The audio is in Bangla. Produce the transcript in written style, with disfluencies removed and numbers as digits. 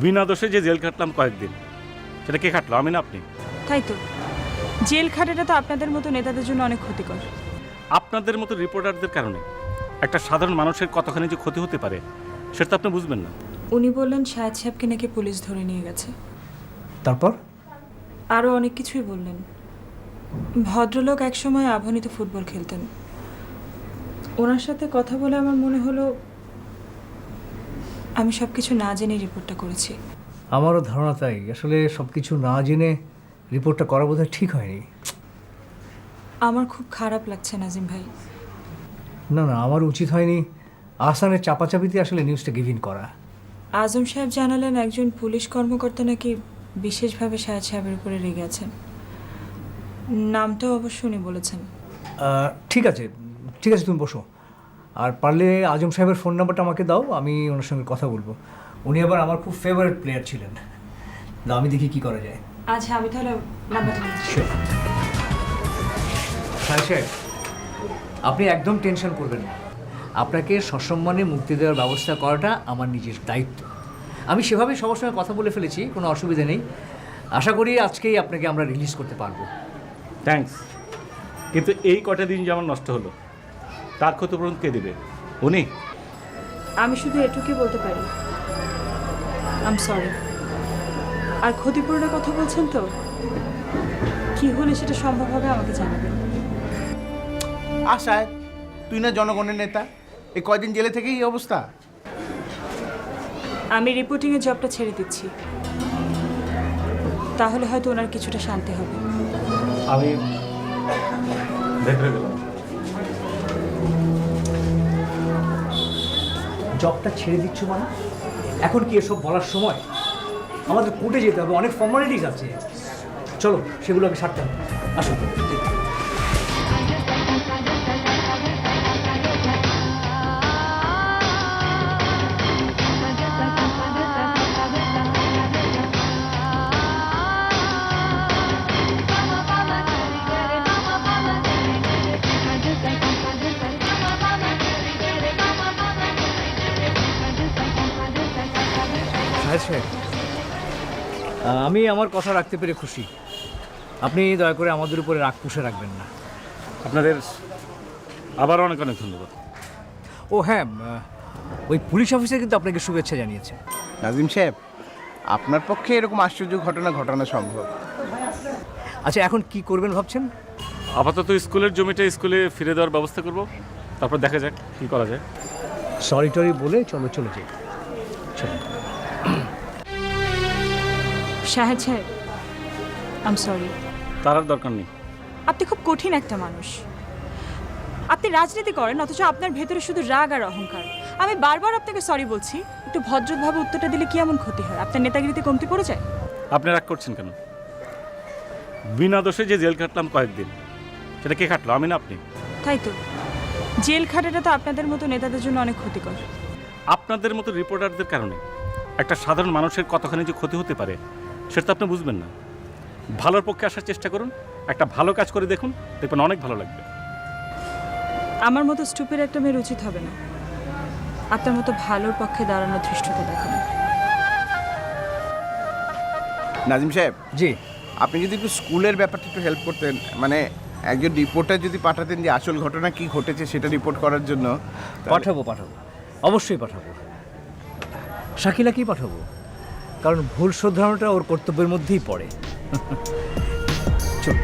বিনা দোষে যে জেল খাটলাম কয়েকদিন, সেটা কে খাটলো? আমি না আপনি? তাই তো, জেল খাটাটা তো আপনাদের মতো নেতাদের জন্য অনেক ক্ষতিকর। আপনাদের মতো রিপোর্টারদের কারণে একটা সাধারণ মানুষের কতখানি যে ক্ষতি হতে পারে সেটা তো আপনি বুঝবেন না। উনি বললেন শাহেদ সাহেবকে নাকি পুলিশ ধরে নিয়ে গেছে। তারপর? আরও অনেক কিছুই বললেন। ভদ্রলোক একসময় আবাহনীতে ফুটবল খেলতেন। ওনার সাথে কথা বলে আমার মনে হলো আমি সব কিছু না জেনে রিপোর্টটা করেছি। আমারও ধারণা তাই। আসলে সব কিছু না জেনে রিপোর্টটা করা বোধহয় ঠিক হয়নি। আমার খুব খারাপ লাগছে নাজিম ভাই। না না, আমার উচিত হয়নি আহসানের চাপাচাপিতে আসলে নিউজটা গিভিন করা। আজম সাহেব জানালেন একজন পুলিশ কর্মকর্তা নাকি বিশেষভাবে শাহেদ সাহেবের উপরে রেগে আছেন। নামটাও অবশ্য উনি বলেছেন। ঠিক আছে ঠিক আছে, তুমি বসো। আর পারলে আজম সাহেবের ফোন নাম্বারটা আমাকে দাও, আমি ওনার সঙ্গে কথা বলবো। উনি আবার আমার খুব ফেভারিট প্লেয়ার ছিলেন। দাও, আমি দেখি কি করা যায়। আচ্ছা, আমি তাহলে নাম্বারটা নিচ্ছি। সাহেব, আপনি একদম টেনশন করবেন না। আপনাকে সসম্মানে মুক্তি দেওয়ার ব্যবস্থা করাটা আমার নিজের দায়িত্ব। আমি সেভাবেই সবার সঙ্গে কথা বলে ফেলেছি, কোনো অসুবিধা নেই। আশা করি আজকেই আপনাকে আমরা রিলিজ করতে পারবো। থ্যাঙ্কস। কিন্তু এই কটা দিন যে আমার নষ্ট হলো, তার ক্ষতিপূরণ কে দেবে? উনি? আমি শুধু এটুকুই বলতে পারি, আই এম সরি। আর ক্ষতিপূরণের কথা বলছেন তো, কি হলে সেটা সম্ভব হবে আমাকে জানাবেন। আশায় তুই না জনগণের নেতা, এই কয়দিন জেলে থেকেই এই অবস্থা। আমি রিপোর্টিংয়ের জবটা ছেড়ে দিচ্ছি, তাহলে হয়তো ওনার কিছুটা শান্তি হবে। আমি ভেতরে গেলাম। জবটা ছেড়ে দিচ্ছ মানে? এখন কি এসব বলার সময়? আমাদের কোর্টে যেতে হবে, অনেক ফর্মালিটিস আছে। চলো, সেগুলো আমি সারতাম। আসুন। আমি আমার কথা রাখতে পেরে খুশি। আপনি দয়া করে আমাদের উপরে রাগ পুষে রাখবেন না। আপনাদের আবারও অনেক অনেক ধন্যবাদ। ও হ্যাঁ, ওই পুলিশ অফিসার কিন্তু আপনাকে শুভেচ্ছা জানিয়েছে। নাজিম সাহেব, আপনার পক্ষে এরকম আশ্চর্য ঘটনা ঘটানো সম্ভব? আচ্ছা, এখন কি করবেন ভাবছেন? আপাতত স্কুলের জমিটা স্কুলে ফিরে দেওয়ার ব্যবস্থা করব, তারপর দেখা যাক কী করা যায়। সরি টরি বলে চলে যাই। চলো। শাহেদ সাহেব, আই এম সরি। তার আর দরকার নেই। আপনি খুব কঠিন একটা মানুষ। আপনি রাজনীতি করেন, অথচ আপনার ভেতরে শুধু রাগ আর অহংকার। আমি বারবার আপনাকে সরি বলছি, একটু ভদ্রভাবে উত্তরটা দিলে কি এমন ক্ষতি হয়? আপনার নেতাগিরিতে কমতি পড়ে যায়? আপনি রাগ করছেন কেন? বিনা দোষে যে জেল খাটলাম কয়েকদিন, সেটা কে খাটলো? আমি না আপনি? তাই তো, জেল খাটাটা তো আপনাদের মতো নেতাদের জন্য অনেক ক্ষতিকর। আপনাদের মতো রিপোর্টারদের কারণে একটা সাধারণ মানুষের কতখানি যে ক্ষতি হতে পারে সেটা তো আপনি বুঝবেন না। ভালোর পক্ষে আসার চেষ্টা করুন, একটা ভালো কাজ করে দেখুন, দেখবেন অনেক ভালো লাগবে। আমার মতো স্টুপের একটা মেয়ের উচিত হবে না আপনার মতো ভালোর পক্ষে দাঁড়ানোর ধৃষ্টতা দেখানো। নাজিম সাহেব, জি। আপনি যদি একটু স্কুলের ব্যাপারটা একটু হেল্প করতেন, মানে একজন রিপোর্টার যদি পাঠাতেন যে আসল ঘটনা কি ঘটেছে সেটা রিপোর্ট করার জন্য। পাঠাবো, অবশ্যই পাঠাবো। শাকিলাকেই পাঠাবো, কারণ ভুল শোধরানোটা ওর কর্তব্যের মধ্যেই পড়ে। চল।